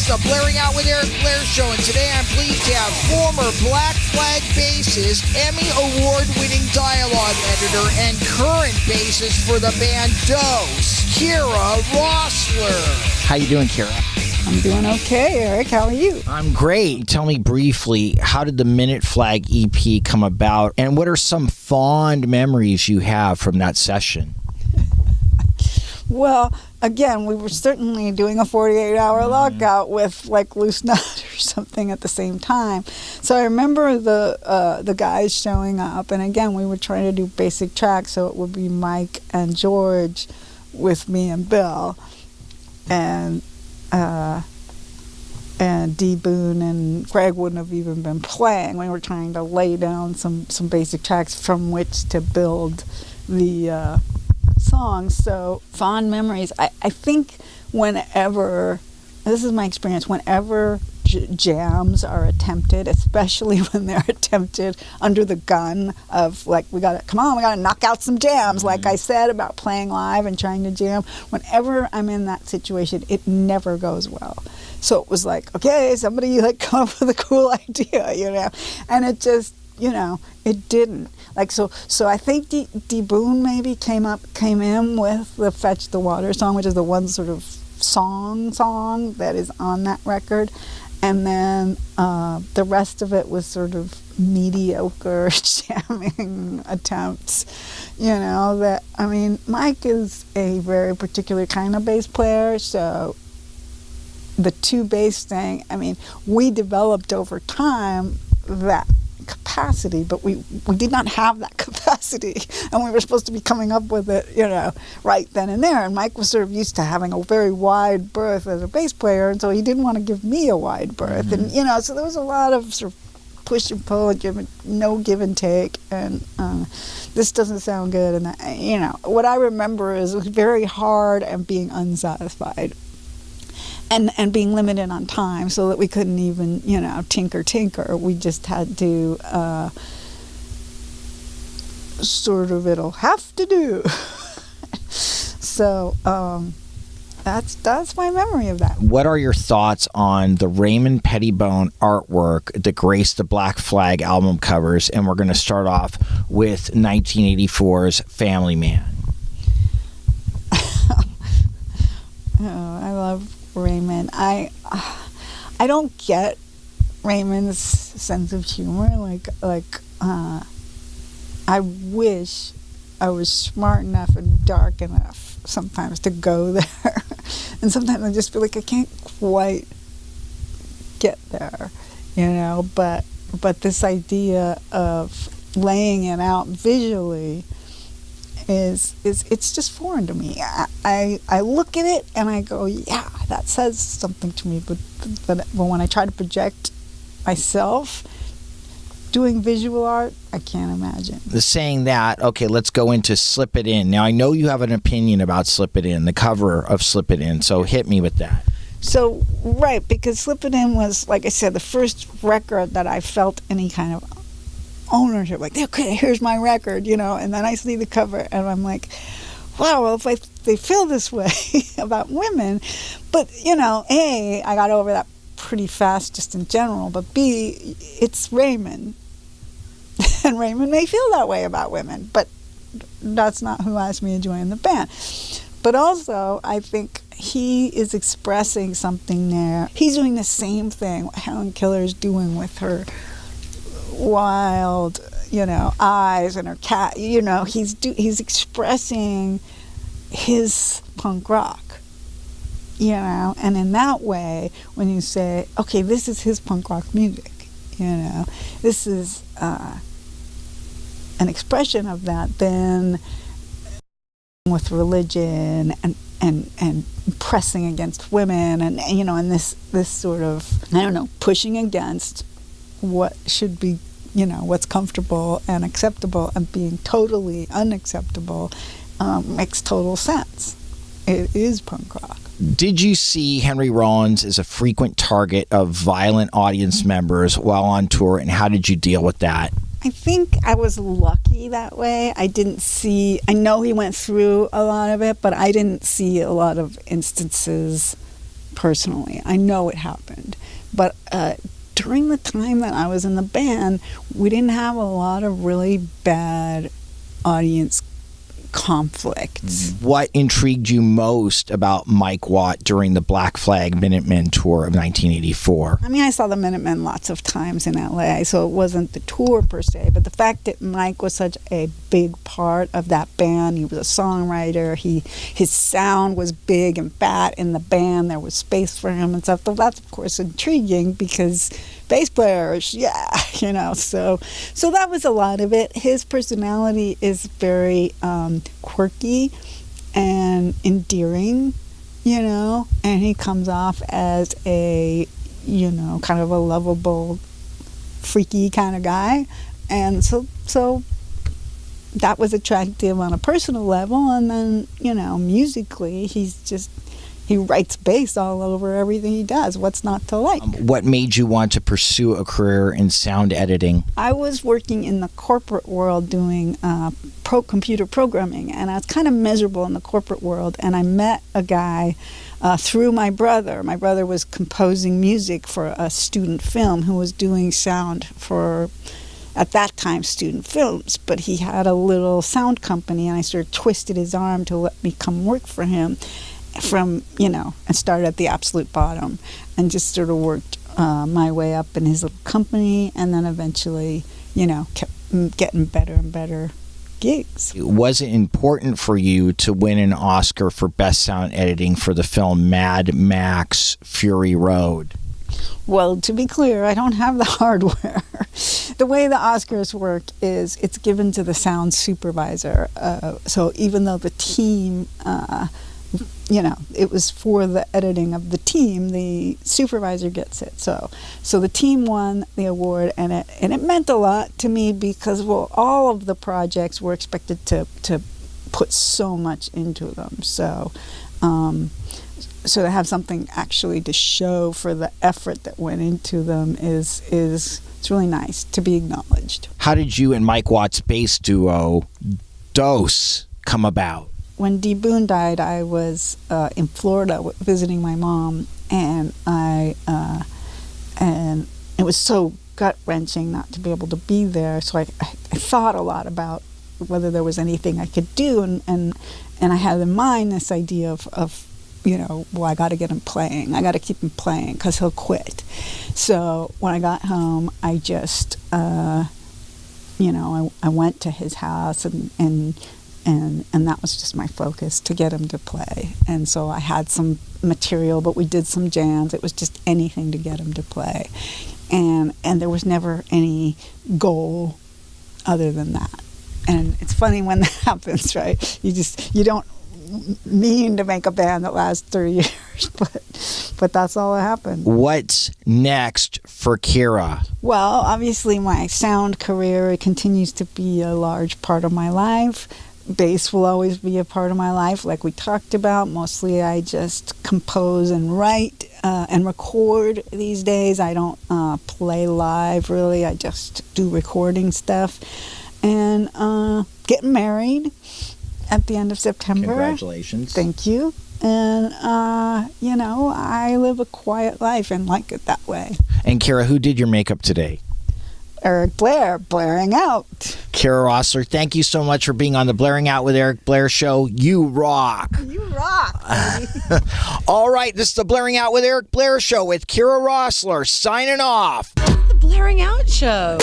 the Blairing Out with Eric Blair show, and today I'm pleased to have former Black Flag bassist, Emmy Award-winning dialogue editor, and current bassist for the band Dose, Roessler. How you doing, Kira? I'm doing okay, Eric. How are you? I'm great. Tell me briefly, how did the Minuteflag EP come about, and what are some fond memories you have from that session? Well, again, we were certainly doing a 48-hour lockout with like Loose Nut or something at the same time. So I remember the guys showing up, and again, we were trying to do basic tracks, so it would be Mike and George with me and Bill, and D. Boone and Greg wouldn't have even been playing. We were trying to lay down some basic tracks from which to build the songs. So fond memories. I think whenever, this is my experience, whenever jams are attempted, especially when they're attempted under the gun of like, we gotta knock out some jams, like I said about playing live and trying to jam. Whenever I'm in that situation, it never goes well. So it was like, okay, somebody like come up with a cool idea, and it just, it didn't. Like, so I think D. Boone maybe came in with the Fetch the Water song, which is the one sort of song that is on that record. And then the rest of it was sort of mediocre jamming attempts, Mike is a very particular kind of bass player, so the two bass thing, we developed over time that capacity, but we did not have that capacity, and we were supposed to be coming up with it, right then and there. And Mike was sort of used to having a very wide berth as a bass player, and so he didn't want to give me a wide berth. Mm-hmm. And so there was a lot of sort of push and pull, no give and take, and this doesn't sound good, and that, what I remember is it was very hard and being unsatisfied. And being limited on time, so that we couldn't even, tinker. We just had to sort of, it'll have to do. So that's my memory of that. What are your thoughts on the Raymond Pettibon artwork that graced the Black Flag album covers? And we're going to start off with 1984's Family Man. I love Raymond. I don't get Raymond's sense of humor. I wish I was smart enough and dark enough sometimes to go there. And sometimes I just feel like I can't quite get there, but this idea of laying it out visually it's just foreign to me. I look at it and I go, yeah, that says something to me, but when I try to project myself doing visual art, I can't imagine. Saying that, okay, let's go into Slip It In. Now, I know you have an opinion about Slip It In, the cover of Slip It In, so hit me with that. So, right, because Slip It In was, like I said, the first record that I felt any kind of ownership, like, okay, here's my record, and then I see the cover and I'm like, wow, well, if they feel this way about women, but A, I got over that pretty fast just in general, but B, it's Raymond, and Raymond may feel that way about women, but that's not who asked me to join the band. But also, I think he is expressing something there. He's doing the same thing what Helen Keller is doing with her wild, eyes and her cat. He's expressing his punk rock, and in that way, when you say, okay, this is his punk rock music, this is an expression of that, then with religion and pressing against women and this sort of, pushing against what should be, what's comfortable and acceptable, and being totally unacceptable makes total sense. It is punk rock. Did you see Henry Rollins as a frequent target of violent audience members while on tour, and how did you deal with that? I think I was lucky that way. I know he went through a lot of it, but I didn't see a lot of instances personally. I know it happened. But during the time that I was in the band, we didn't have a lot of really bad audience conflicts. What intrigued you most about Mike Watt during the Black Flag Minutemen tour of 1984? I mean, I saw the Minutemen lots of times in LA, so it wasn't the tour per se, but the fact that Mike was such a big part of that band. He was a songwriter. His sound was big and fat in the band. There was space for him and stuff. So that's, of course, intriguing because bass players, yeah, so that was a lot of it. His personality is very quirky and endearing, and he comes off as a, kind of a lovable, freaky kind of guy. And so that was attractive on a personal level. And then, musically, he writes bass all over everything he does. What's not to like? What made you want to pursue a career in sound editing? I was working in the corporate world doing computer programming, and I was kind of miserable in the corporate world. And I met a guy through my brother. My brother was composing music for a student film who was doing sound for, at that time, student films. But he had a little sound company, and I sort of twisted his arm to let me come work for him. And started at the absolute bottom and just sort of worked my way up in his little company, and then eventually, kept getting better and better gigs. Was it important for you to win an Oscar for Best Sound Editing for the film Mad Max Fury Road? Well, to be clear, I don't have the hardware. The way the Oscars work is it's given to the sound supervisor. So even though the team... it was for the editing of the team, the supervisor gets it. So the team won the award, and it meant a lot to me because, all of the projects were expected to put so much into them. So to have something actually to show for the effort that went into them is it's really nice to be acknowledged. How did you and Mike Watt's bass duo, Dose, come about? When D. Boone died, I was in Florida visiting my mom, and and it was so gut-wrenching not to be able to be there. So I thought a lot about whether there was anything I could do, and I had in mind this idea of I got to get him playing. I got to keep him playing because he'll quit. So when I got home, I just I went to his house and that was just my focus, to get him to play. And so I had some material, but we did some jams. It was just anything to get him to play. And there was never any goal other than that. And it's funny when that happens, right? You don't mean to make a band that lasts 30 years, but that's all that happened. What's next for Kira? Well, obviously my sound career continues to be a large part of my life. Bass will always be a part of my life, like we talked about. Mostly I just compose and write and record these days. I don't play live, really. I just do recording stuff. And getting married at the end of September. Congratulations. Thank you. And, I live a quiet life and like it that way. And Kira, who did your makeup today? Eric Blair, Blairing Out. Kira Roessler, thank you so much for being on the Blairing Out with Eric Blair show. You rock. You rock, baby. All right, this is the Blairing Out with Eric Blair show with Kira Roessler signing off. The Blairing Out Show.